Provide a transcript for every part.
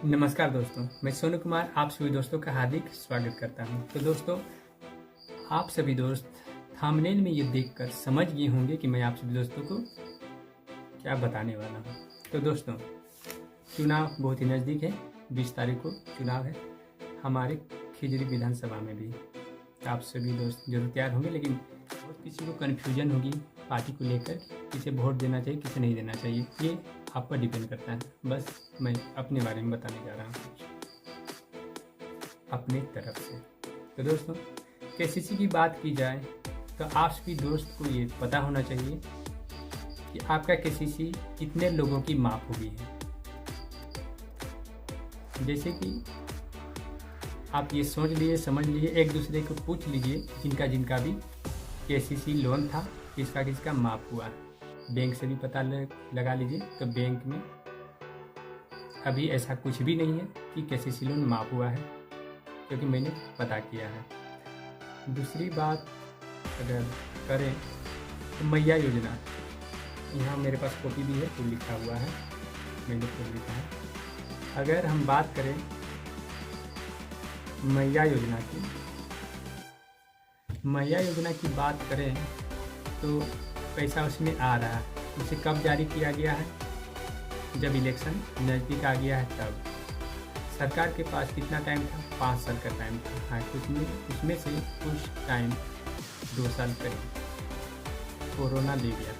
नमस्कार दोस्तों, मैं सोनू कुमार आप सभी दोस्तों का हार्दिक स्वागत करता हूं। तो दोस्तों, आप सभी दोस्त थंबनेल में ये देखकर समझ गए होंगे कि मैं आप सभी दोस्तों को क्या बताने वाला हूं। तो दोस्तों, चुनाव बहुत ही नज़दीक है। 20 तारीख को चुनाव है हमारे खिजरी विधानसभा में भी। आप सभी दोस्त जरूर तैयार होंगे, लेकिन बहुत किसी को कन्फ्यूजन होगी पार्टी को लेकर, किसे वोट देना चाहिए किसे नहीं देना चाहिए। ये आप पर डिपेंड करता है। बस मैं अपने बारे में बताने जा रहा हूँ अपने तरफ से। तो दोस्तों, केसीसी की बात की जाए तो आप सभी दोस्त को ये पता होना चाहिए कि आपका केसीसी कितने लोगों की माफ हुई है। जैसे कि आप ये सोच लीजिए, समझ लीजिए, एक दूसरे को पूछ लीजिए जिनका जिनका भी केसीसी लोन था किसका किसका माफ हुआ। बैंक से भी पता लगा लीजिए, तो बैंक में अभी ऐसा कुछ भी नहीं है कि केसीसी लोन माफ हुआ है, क्योंकि मैंने पता किया है। दूसरी बात अगर करें तो मैया योजना, यहाँ मेरे पास कॉपी भी है, तो लिखा हुआ है, मैंने खुद लिखा है। अगर हम बात करें मैया योजना की बात करें तो पैसा उसमें आ रहा है। उसे कब जारी किया गया है? जब इलेक्शन नज़दीक आ गया है तब। सरकार के पास कितना टाइम था? 5 साल का टाइम था। हाँ, उसमें से कुछ टाइम 2 साल करीब कोरोना ले गया।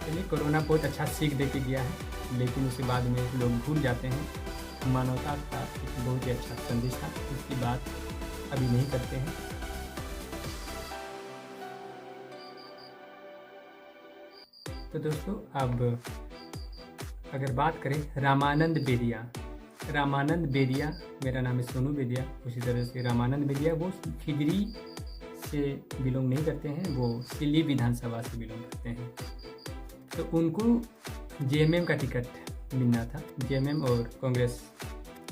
चलिए, कोरोना बहुत अच्छा सीख दे के गया है, लेकिन उसके बाद में लोग भूल जाते हैं। मानवता का एक बहुत ही अच्छा संदेश था, उसकी बात अभी नहीं करते हैं। तो दोस्तों, अब अगर बात करें रामानंद बेदिया, मेरा नाम है सोनू बेदिया, उसी तरह से रामानंद बेदिया, वो खिजरी से बिलोंग नहीं करते हैं, वो सिल्ली विधानसभा से बिलोंग करते हैं। तो उनको जेएमएम का टिकट मिलना था। जेएमएम और कांग्रेस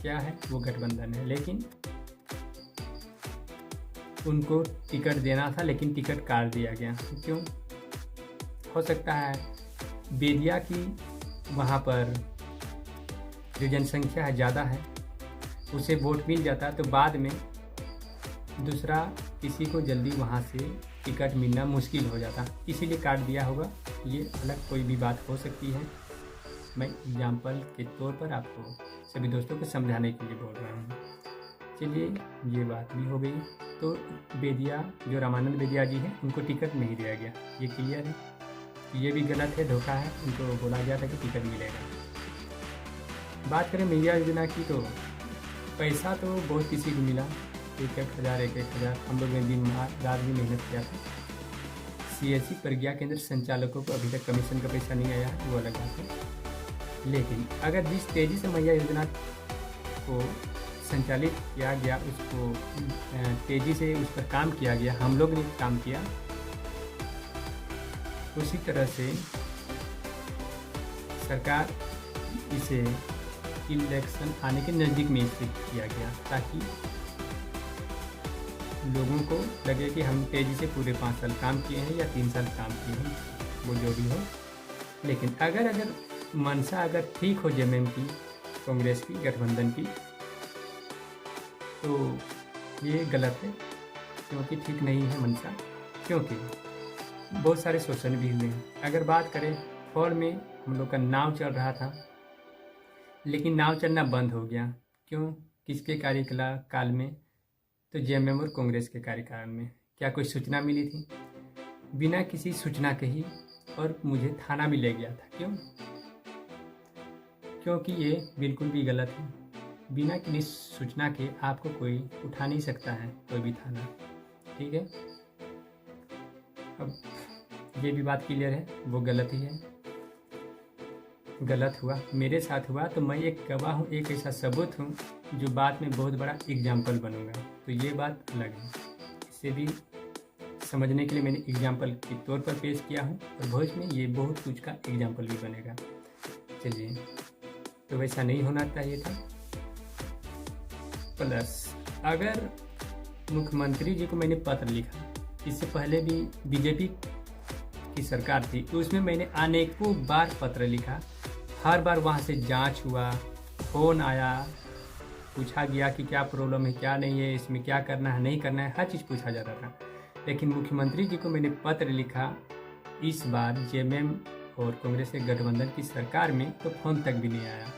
क्या है, वो गठबंधन है, लेकिन उनको टिकट देना था, लेकिन टिकट काट दिया गया। क्यों? हो सकता है बेदिया की वहाँ पर जो जनसंख्या है ज़्यादा है, उसे वोट मिल जाता तो बाद में दूसरा किसी को जल्दी वहाँ से टिकट मिलना मुश्किल हो जाता, इसीलिए काट दिया होगा। ये अलग कोई भी बात हो सकती है। मैं एग्जाम्पल के तौर पर आपको सभी दोस्तों को समझाने के लिए बोल रहा हूँ। चलिए, ये बात भी हो गई। तो बेदिया, जो रामानंद बेदिया जी हैं, उनको टिकट नहीं दिया गया, ये क्लियर है। ये भी गलत है, धोखा है। उनको बोला गया था कि टिकट मिलेगा। बात करें मैया योजना की, तो पैसा तो बहुत किसी को मिला, 1,000 हम लोग ने दिन रात भी मेहनत किया था। सीएससी प्रज्ञा केंद्र संचालकों को अभी तक कमीशन का पैसा नहीं आया है, वो अलग बात है। लेकिन अगर जिस तेज़ी से मैया योजना को संचालित किया गया, उसको तेज़ी से उस पर काम किया गया, हम लोग ने काम किया, उसी तरह से सरकार इसे इलेक्शन आने के नज़दीक में इसे किया गया, ताकि लोगों को लगे कि हम तेज़ी से पूरे 5 साल काम किए हैं या 3 साल काम किए हैं, वो जो भी हो। लेकिन अगर मंशा अगर ठीक हो जेएमएम की, कांग्रेस की, गठबंधन की, तो ये गलत है, क्योंकि ठीक नहीं है मंशा, क्योंकि बहुत सारे शोषण भी हुए हैं। अगर बात करें, फॉल में हम लोग का नाव चल रहा था, लेकिन नाव चलना बंद हो गया। क्यों? किसके कार्यकाल में? तो जेएमएम और कांग्रेस के कार्यकाल में। क्या कोई सूचना मिली थी? बिना किसी सूचना के ही, और मुझे थाना भी ले गया था। क्यों? क्योंकि ये बिल्कुल भी गलत है। बिना किसी सूचना के आपको कोई उठा नहीं सकता है, कोई भी थाना। ठीक है, अब ये भी बात क्लियर है, वो गलत ही है। गलत हुआ, मेरे साथ हुआ, तो मैं एक गवाह हूँ, एक ऐसा सबूत हूँ जो बाद में बहुत बड़ा एग्जाम्पल बनूंगा। तो ये बात अलग है। इसे भी समझने के लिए मैंने एग्जाम्पल के तौर पर पेश किया हूँ, और भविष्य में ये बहुत कुछ का एग्जाम्पल भी बनेगा। चलिए, तो वैसा नहीं होना चाहिए था। प्लस अगर मुख्यमंत्री जी को मैंने पत्र लिखा, इससे पहले भी बीजेपी की सरकार थी, तो उसमें मैंने अनेकों बार पत्र लिखा, हर बार वहाँ से जांच हुआ, फ़ोन आया, पूछा गया कि क्या प्रॉब्लम है, क्या नहीं है, इसमें क्या करना है, नहीं करना है, हर चीज़ पूछा जाता था। लेकिन मुख्यमंत्री जी को मैंने पत्र लिखा, इस बार जेएमएम और कांग्रेस के गठबंधन की सरकार में तो फ़ोन तक भी नहीं आया,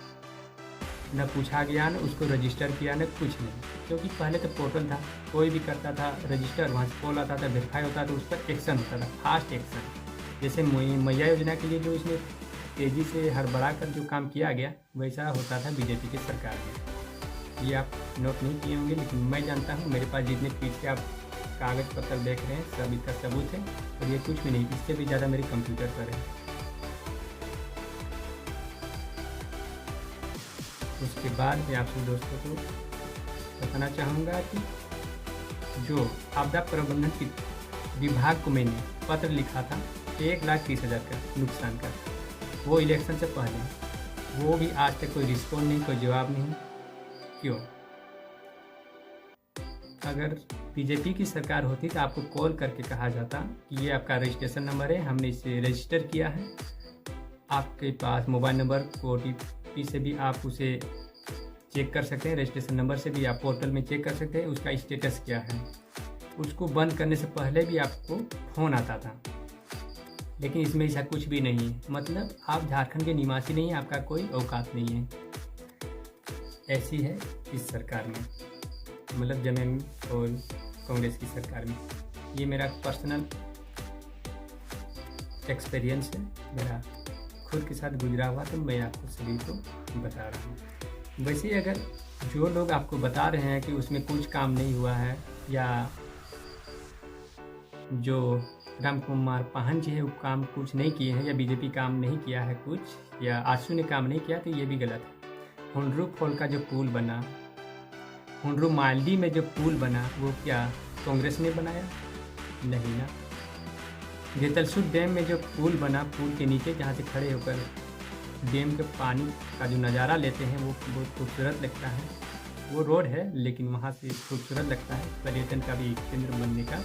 न पूछा गया, न उसको रजिस्टर किया, न कुछ नहीं। क्योंकि पहले तो पोर्टल था, कोई भी करता था रजिस्टर, वहाँ से कॉल आता था, वेरीफाई होता था, उस पर एक्शन होता था, फास्ट एक्शन। जैसे मैया योजना के लिए जो इसमें तेज़ी से हड़बड़ा कर जो काम किया गया, वैसा होता था बीजेपी की सरकार में। ये आप नोट नहीं किए होंगे, लेकिन मैं जानता हूँ, मेरे पास जितने पीछे आप कागज़ पत्र देख रहे हैं सब इसका सबूत है, और ये कुछ भी नहीं, इससे भी ज़्यादा मेरे कंप्यूटर पर है। उसके बाद मैं आपसे दोस्तों को बताना चाहूँगा कि जो आपदा प्रबंधन की विभाग को मैंने पत्र लिखा था 1,30,000 का नुकसान का, वो इलेक्शन से पहले, वो भी आज तक कोई रिस्पॉन्स नहीं, कोई जवाब नहीं। क्यों? अगर बीजेपी की सरकार होती तो आपको कॉल करके कहा जाता कि ये आपका रजिस्ट्रेशन नंबर है, हमने इसे रजिस्टर किया है, आपके पास मोबाइल नंबर को OTP से भी आप उसे चेक कर सकते हैं, रजिस्ट्रेशन नंबर से भी आप पोर्टल में चेक कर सकते हैं उसका स्टेटस क्या है। उसको बंद करने से पहले भी आपको फ़ोन आता था, लेकिन इसमें ऐसा कुछ भी नहीं है। मतलब आप झारखंड के निवासी नहीं हैं, आपका कोई औकात नहीं है। ऐसी है इस सरकार में, मतलब जेएमएम और कांग्रेस की सरकार में। ये मेरा पर्सनल एक्सपीरियंस है, मेरा खुद के साथ गुजरा हुआ, तो मैं आपको सभी को बता रहा हूँ। वैसे अगर जो लोग आपको बता रहे हैं कि उसमें कुछ काम नहीं हुआ है, या जो राम कुमार पाहन जी है वो काम कुछ नहीं किए हैं, या बीजेपी काम नहीं किया है कुछ, या आशू ने काम नहीं किया, तो ये भी गलत है। हुंडरू फॉल का जो पुल बना, हुंडरू मालडी में जो पुल बना, वो क्या कांग्रेस ने बनाया? नहीं ना। गेतलसूर डैम में जो पुल बना, पुल के नीचे जहाँ से खड़े होकर डैम के पानी का जो नज़ारा लेते हैं, वो बहुत खूबसूरत लगता है। वो रोड है, लेकिन वहाँ से खूबसूरत लगता है। पर्यटन का भी केंद्र बनने का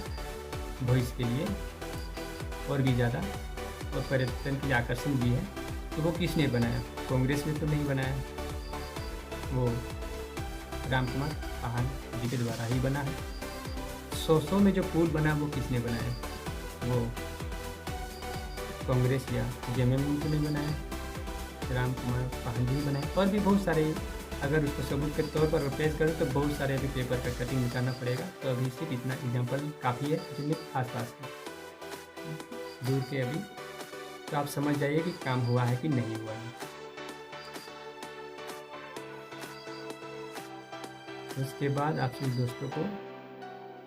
भविष्य के लिए और भी ज़्यादा, और पर्यटन के लिए आकर्षण भी है। तो वो किसने बनाया? कांग्रेस ने तो नहीं बनाया, वो राम कुमार पाहन जी के द्वारा ही बना है। 100 में जो पुल बना, वो किसने बनाया? वो कांग्रेस या जेएमएम तो नहीं बनाया, राम कुमार पाहन जी बनाए। और भी बहुत सारे, अगर उसको सबूत के तौर पर पेश करूँ तो बहुत सारे अभी पेपर का कटिंग निकालना पड़ेगा। तो अभी सिर्फ इतना एग्जाम्पल काफ़ी है जो मेरे आसपास है, दूर के अभी, तो आप समझ जाइए कि काम हुआ है कि नहीं हुआ है। उसके बाद आपसे दोस्तों को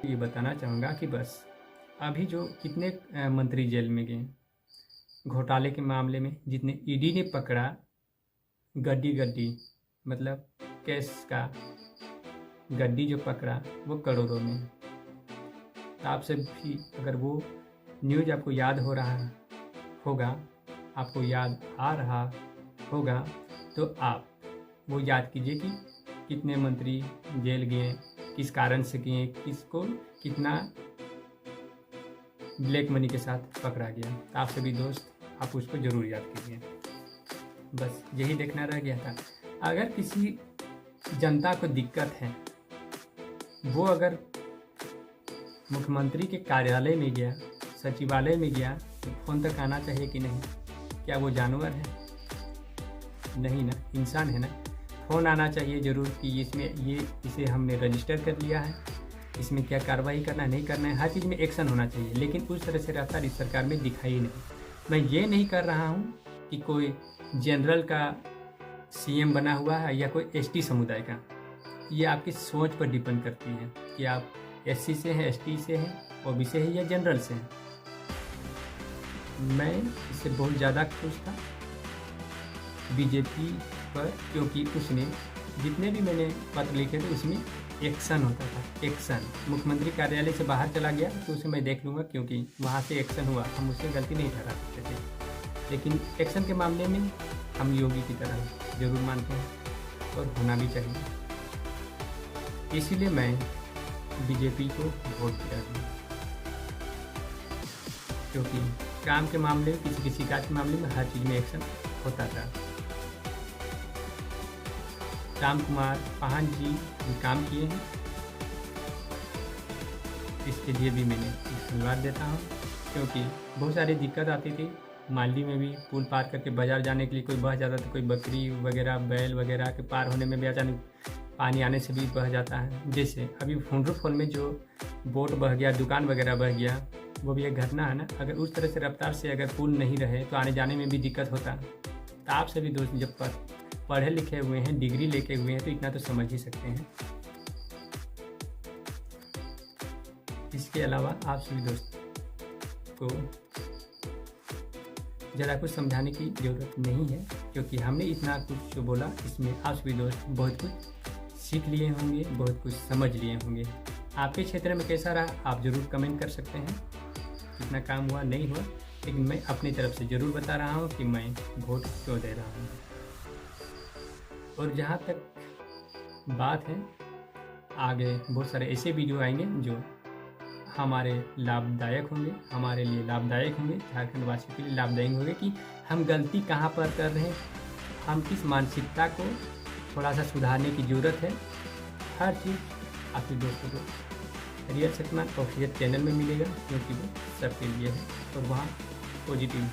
ये बताना चाहूँगा कि बस अभी जो कितने मंत्री जेल में गए घोटाले के मामले में, जितने ईडी ने पकड़ा, गड्डी मतलब केस का गड्डी जो पकड़ा, वो करोड़ों में। तो आपसे भी अगर वो न्यूज़ आपको याद हो रहा होगा, आपको याद आ रहा होगा, तो आप वो याद कीजिए कि कितने मंत्री जेल गए, किस कारण से गए, किसको कितना ब्लैक मनी के साथ पकड़ा गया। तो आप सभी दोस्त आप उसको ज़रूर याद कीजिए। बस यही देखना रह गया था। अगर किसी जनता को दिक्कत है, वो अगर मुख्यमंत्री के कार्यालय में गया, सचिवालय में गया, तो फ़ोन तक आना चाहिए कि नहीं? क्या वो जानवर है? नहीं ना, इंसान है ना। फ़ोन आना चाहिए ज़रूर कि इसमें इसे हमने रजिस्टर कर लिया है, इसमें क्या कार्रवाई करना है, नहीं करना है, हर चीज़ में एक्शन होना चाहिए। लेकिन उस तरह से रफ्तार इस सरकार में दिखाई नहीं। मैं ये नहीं कर रहा हूँ कि कोई जनरल का सीएम बना हुआ है या कोई एसटी समुदाय का। ये आपकी सोच पर डिपेंड करती है कि आप एससी से हैं, एसटी से हैं, ओबीसी से हैं या जनरल से हैं। मैं इससे बहुत ज़्यादा खुश था बीजेपी पर, क्योंकि उसने जितने भी मैंने पत्र लिखे थे उसमें एक्शन होता था। एक्शन, मुख्यमंत्री कार्यालय से बाहर चला गया तो उसे मैं देख लूँगा, क्योंकि वहाँ से एक्शन हुआ, हम उससे गलती नहीं ठहरा सकते थे। लेकिन एक्शन के मामले में हम योगी की तरह ज़रूर मानते हैं और होना भी चाहिए। इसीलिए मैं बीजेपी को वोट दिया हूँ, क्योंकि काम के मामले में, किसी शिकायत के मामले में हर चीज़ में एक्शन होता था। राम कुमार पाहन जी भी काम किए हैं। इसके लिए भी मैंने धन्यवाद देता हूँ, क्योंकि बहुत सारी दिक्कत आती थी। मालवी में भी पुल पार करके बाज़ार जाने के लिए कोई बह जाता था, कोई बकरी वगैरह बैल वगैरह के पार होने में भी अचानक पानी आने से भी बह जाता है। जैसे अभी हुंडरू फॉल में जो बोट बह गया, दुकान वगैरह बह गया, वो भी एक घटना है ना। अगर उस तरह से रफ्तार से अगर पुल नहीं रहे तो आने जाने में भी दिक्कत होता। तो आप सभी दोस्त जब पढ़े लिखे हुए हैं, डिग्री लेके हुए हैं, तो इतना तो समझ ही सकते हैं। इसके अलावा आप सभी दोस्त को ज़्यादा कुछ समझाने की ज़रूरत नहीं है, क्योंकि हमने इतना कुछ जो बोला इसमें आप सभी दोस्त बहुत कुछ सीख लिए होंगे, बहुत कुछ समझ लिए होंगे। आपके क्षेत्र में कैसा रहा आप ज़रूर कमेंट कर सकते हैं, कितना काम हुआ नहीं हुआ, लेकिन मैं अपनी तरफ से ज़रूर बता रहा हूँ कि मैं वोट क्यों दे रहा हूँ। और जहाँ तक बात है, आगे बहुत सारे ऐसे वीडियो आएंगे जो हमारे लाभदायक होंगे, हमारे लिए लाभदायक होंगे, झारखंड वासियों के लिए लाभदायक होंगे कि हम गलती कहाँ पर कर रहे हैं, हम किस मानसिकता को थोड़ा सा सुधारने की ज़रूरत है। हर चीज़ आपके दोस्तों को रियल शक्तिमान ऑफिशियल चैनल में मिलेगा, क्योंकि वो सबके लिए है और वहाँ पॉजिटिव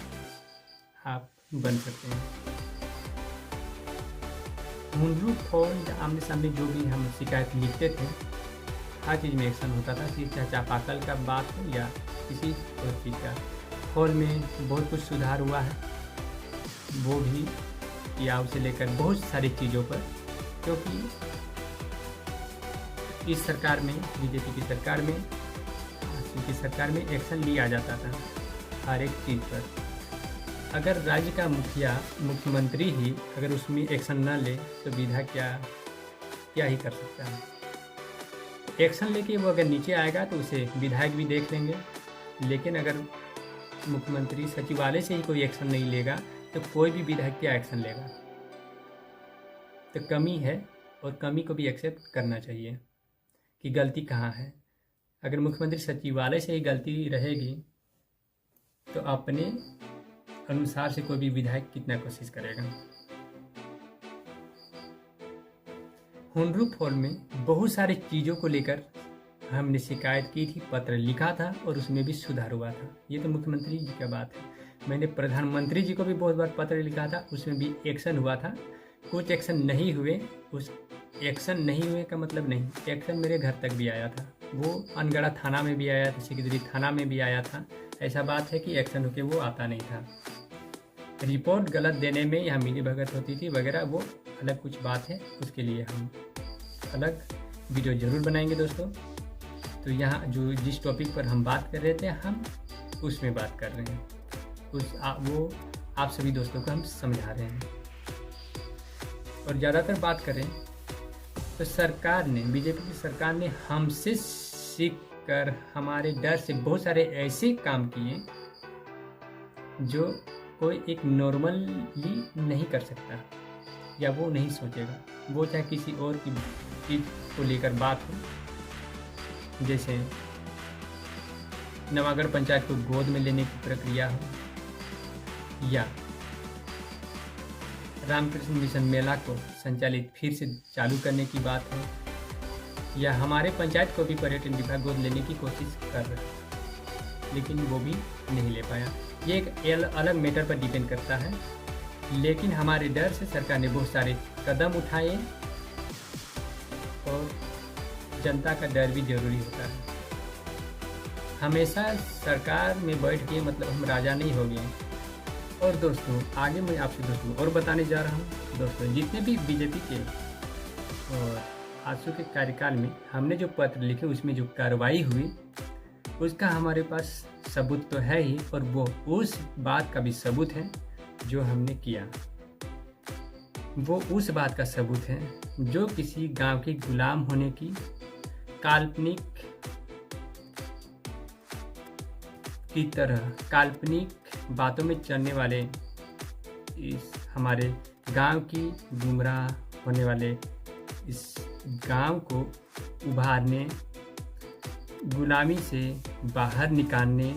आप बन सकते हैं। हुंडरू फॉल आमने सामने जो भी हम शिकायत लिखते थे, हर चीज़ में एक्शन होता था, कि चाहे चापाकल का बात हो या किसी और चीज़ का। फॉल में बहुत कुछ सुधार हुआ है, वो भी या उसे लेकर बहुत सारी चीज़ों पर, क्योंकि इस सरकार में, बीजेपी की सरकार में, की सरकार में एक्शन लिया जाता था हर एक चीज़ पर। अगर राज्य का मुखिया, मुख्यमंत्री ही अगर उसमें एक्शन न ले तो विधायक क्या ही कर सकता है। एक्शन लेके वो अगर नीचे आएगा तो उसे विधायक भी देख लेंगे, लेकिन अगर मुख्यमंत्री सचिवालय से ही कोई एक्शन नहीं लेगा तो कोई भी विधायक क्या एक्शन लेगा। तो कमी है, और कमी को भी एक्सेप्ट करना चाहिए कि गलती कहाँ है। अगर मुख्यमंत्री सचिवालय से ही गलती रहेगी तो अपने अनुसार से कोई भी विधायक कितना कोशिश करेगा। हुंडरू फॉल में बहुत सारी चीज़ों को लेकर हमने शिकायत की थी, पत्र लिखा था और उसमें भी सुधार हुआ था। ये तो मुख्यमंत्री जी का बात है। मैंने प्रधानमंत्री जी को भी बहुत बार पत्र लिखा था, उसमें भी एक्शन हुआ था। कुछ एक्शन नहीं हुए, उस एक्शन नहीं हुए का मतलब नहीं, एक्शन मेरे घर तक भी आया था, वो अनगढ़ा थाना में भी आया था, सिकदरी थाना में भी आया था। ऐसा बात है कि एक्शन होके वो आता नहीं था। रिपोर्ट गलत देने में यहाँ मिली भगत होती थी वगैरह, वो अलग कुछ बात है, उसके लिए हम अलग वीडियो ज़रूर बनाएंगे दोस्तों। तो यहाँ जो जिस टॉपिक पर हम बात कर रहे थे, हम उसमें बात कर रहे हैं, वो आप सभी दोस्तों को हम समझा रहे हैं। और ज़्यादातर बात करें तो सरकार ने, बीजेपी की सरकार ने हमसे सीख कर हमारे डर से बहुत सारे ऐसे काम किए जो कोई एक नॉर्मली नहीं कर सकता या वो नहीं सोचेगा। वो चाहे किसी और की चीज़ को लेकर बात हो, जैसे नवागढ़ पंचायत को गोद में लेने की प्रक्रिया हो, या रामकृष्ण मिशन मेला को संचालित फिर से चालू करने की बात है, या हमारे पंचायत को भी पर्यटन विभाग गोद लेने की कोशिश कर रहा है, लेकिन वो भी नहीं ले पाया। ये एक अलग मैटर पर डिपेंड करता है, लेकिन हमारे डर से सरकार ने बहुत सारे कदम उठाए, और जनता का डर भी जरूरी होता है। हमेशा सरकार में बैठ के मतलब हम राजा नहीं हो गए। और दोस्तों आगे मैं आपसे दोस्तों और बताने जा रहा हूँ दोस्तों, जितने भी बीजेपी के और आजसू के कार्यकाल में हमने जो पत्र लिखे, उसमें जो कार्रवाई हुई, उसका हमारे पास सबूत तो है ही, और वो उस बात का भी सबूत है जो हमने किया। वो उस बात का सबूत है जो किसी गांव के गुलाम होने की काल्पनिक की तरह, काल्पनिक बातों में चलने वाले इस हमारे गांव की गुमराह होने वाले इस गांव को उभारने, गुलामी से बाहर निकालने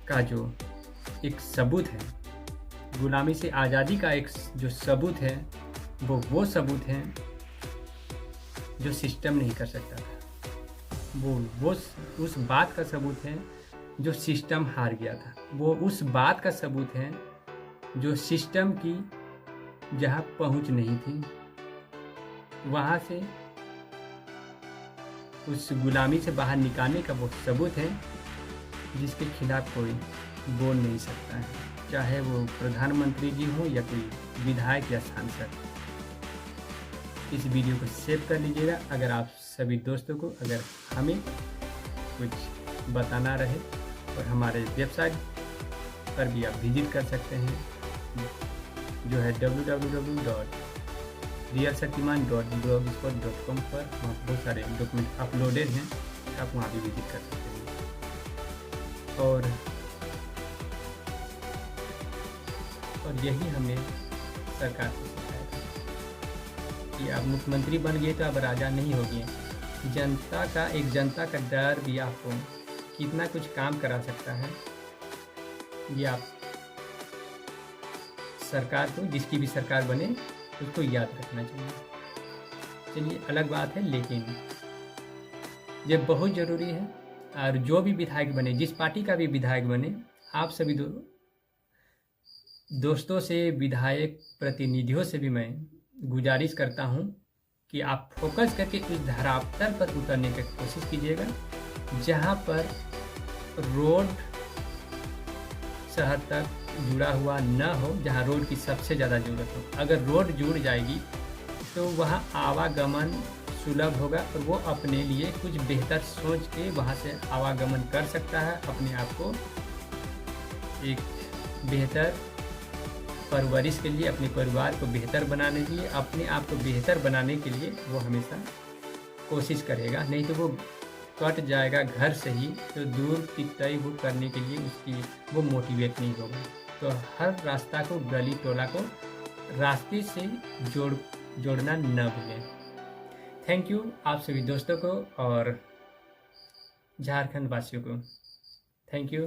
का जो एक सबूत है, गुलामी से आज़ादी का एक जो सबूत है, वो सबूत हैं जो सिस्टम नहीं कर सकता था। वो उस बात का सबूत है जो सिस्टम हार गया था। वो उस बात का सबूत है जो सिस्टम की जहाँ पहुँच नहीं थी, वहाँ से उस गुलामी से बाहर निकालने का वो सबूत है जिसके खिलाफ कोई बोल नहीं सकता है, चाहे वो प्रधानमंत्री जी हो या कोई विधायक या सांसद। इस वीडियो को सेव कर लीजिएगा। अगर आप सभी दोस्तों को अगर हमें कुछ बताना रहे और हमारे वेबसाइट पर भी आप विजिट कर सकते हैं, जो है www.realshaktiman.blogspot.com पर वहाँ बहुत सारे डॉक्यूमेंट अपलोडेड हैं, आप वहाँ भी विजिट कर सकते हैं। और यही हमें सरकार को सिखाया था कि आप मुख्यमंत्री बन गए तो आप राजा नहीं हो गए। जनता का डर भी आपको कितना कुछ काम करा सकता है, ये आप सरकार को, जिसकी भी सरकार बने, उसको याद रखना चाहिए। चलिए अलग बात है, लेकिन ये बहुत ज़रूरी है। और जो भी विधायक बने, जिस पार्टी का भी विधायक बने, आप सभी दोस्तों से, विधायक प्रतिनिधियों से भी मैं गुजारिश करता हूं कि आप फोकस करके उस धरातल पर उतरने की कोशिश कीजिएगा जहां पर रोड शहर तक जुड़ा हुआ न हो, जहां रोड की सबसे ज़्यादा ज़रूरत हो। अगर रोड जुड़ जाएगी तो वहां आवागमन सुलभ होगा और वो अपने लिए कुछ बेहतर सोच के वहां से आवागमन कर सकता है, अपने आप को एक बेहतर परवरिश के लिए, अपने परिवार को बेहतर बनाने के लिए, अपने आप को बेहतर बनाने के लिए वो हमेशा कोशिश करेगा। नहीं तो वो कट जाएगा घर से ही, तो दूर की तय वो करने के लिए उसकी वो मोटिवेट नहीं होगा। तो हर रास्ता को, गली टोला को रास्ते से जोड़ना न भूलें। थैंक यू आप सभी दोस्तों को और झारखंड वासियों को। Thank you.